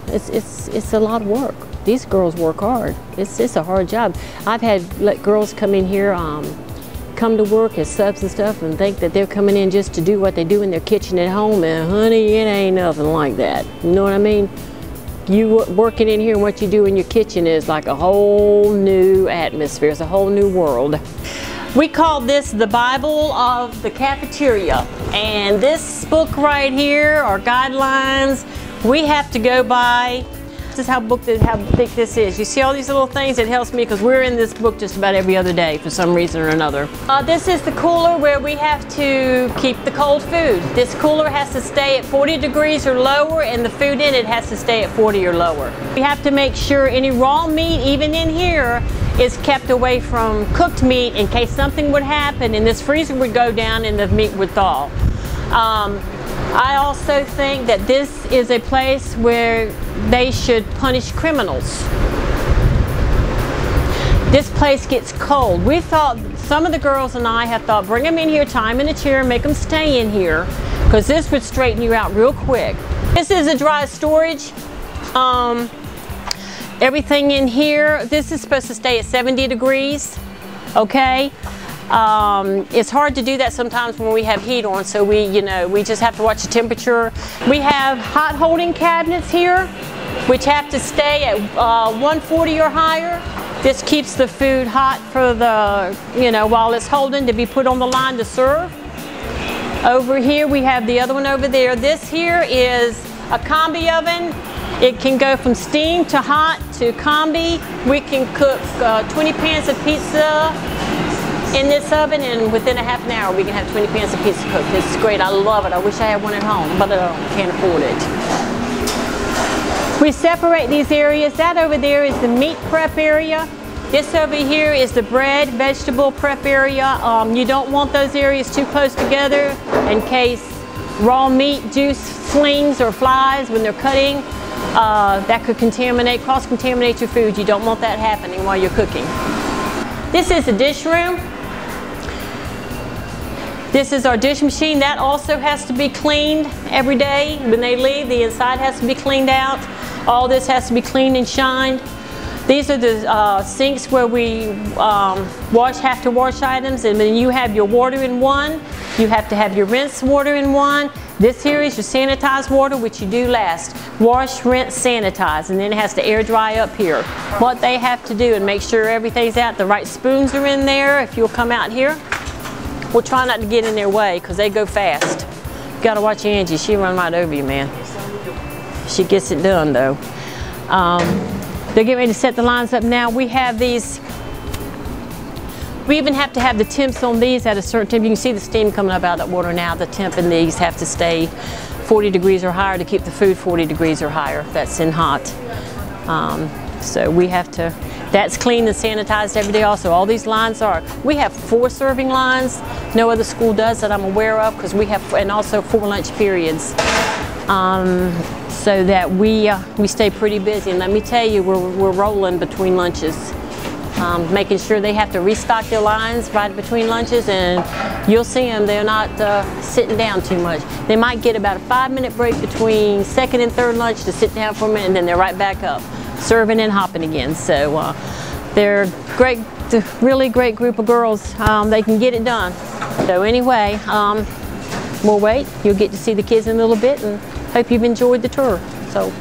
It's a lot of work. These girls work hard. It's a hard job. I've let girls come in here, come to work as subs and stuff, and think that they're coming in just to do what they do in their kitchen at home, and honey, it ain't nothing like that. You know what I mean? You working in here and what you do in your kitchen is like a whole new atmosphere. It's a whole new world. We call this the Bible of the Cafeteria, and this book right here are guidelines we have to go by. This is how thick this is. You see all these little things? It helps me because we're in this book just about every other day for some reason or another. This is the cooler where we have to keep the cold food. This cooler has to stay at 40 degrees or lower, and the food in it has to stay at 40 or lower. We have to make sure any raw meat, even in here, is kept away from cooked meat in case something would happen and this freezer would go down and the meat would thaw. I also think that this is a place where they should punish criminals. This place gets cold. We thought, some of the girls and I have thought, bring them in here, tie them in a chair, make them stay in here, because this would straighten you out real quick. This is a dry storage. Everything in here, this is supposed to stay at 70 degrees, okay? It's hard to do that sometimes when we have heat on, so we just have to watch the temperature. We have hot holding cabinets here, which have to stay at 140 or higher. This keeps the food hot for the, while it's holding to be put on the line to serve. Over here we have the other one over there. This here is a combi oven. It can go from steam to hot to combi. We can cook 20 pans of pizza in this oven, and within a half an hour we can have 20 pans of pizza cooked. It's great. I love it. I wish I had one at home, but I can't afford it. We separate these areas. That over there is the meat prep area. This over here is the bread, vegetable prep area. You don't want those areas too close together in case raw meat juice slings or flies when they're cutting. That could cross-contaminate your food. You don't want that happening while you're cooking. This is the dish room. This is our dish machine. That also has to be cleaned every day. When they leave, the inside has to be cleaned out. All this has to be cleaned and shined. These are the sinks where we have to wash items, and then you have your water in one. You have to have your rinse water in one. This here is your sanitized water, which you do last. Wash, rinse, sanitize, and then it has to air dry up here. What they have to do and make sure everything's out, the right spoons are in there. If you'll come out here, we'll try not to get in their way because they go fast. You gotta watch Angie, she'll run right over you, man. She gets it done though. They're getting ready to set the lines up now. We have these, we even have to have the temps on these at a certain temp. You can see the steam coming up out of that water now. The temp in these have to stay 40 degrees or higher to keep the food 40 degrees or higher. That's in hot. So we have to, that's cleaned and sanitized every day also. All these lines are, we have 4 serving lines. No other school does that I'm aware of, because we have, and also 4 lunch periods. So that we stay pretty busy. And let me tell you, we're rolling between lunches. Making sure they have to restock their lines right between lunches, and you'll see them, they're not sitting down too much. They might get about a 5-minute break between second and third lunch to sit down for a minute, and then they're right back up, serving and hopping again. So they're great, really great group of girls. They can get it done. So anyway, we'll wait. You'll get to see the kids in a little bit, and hope you've enjoyed the tour. So.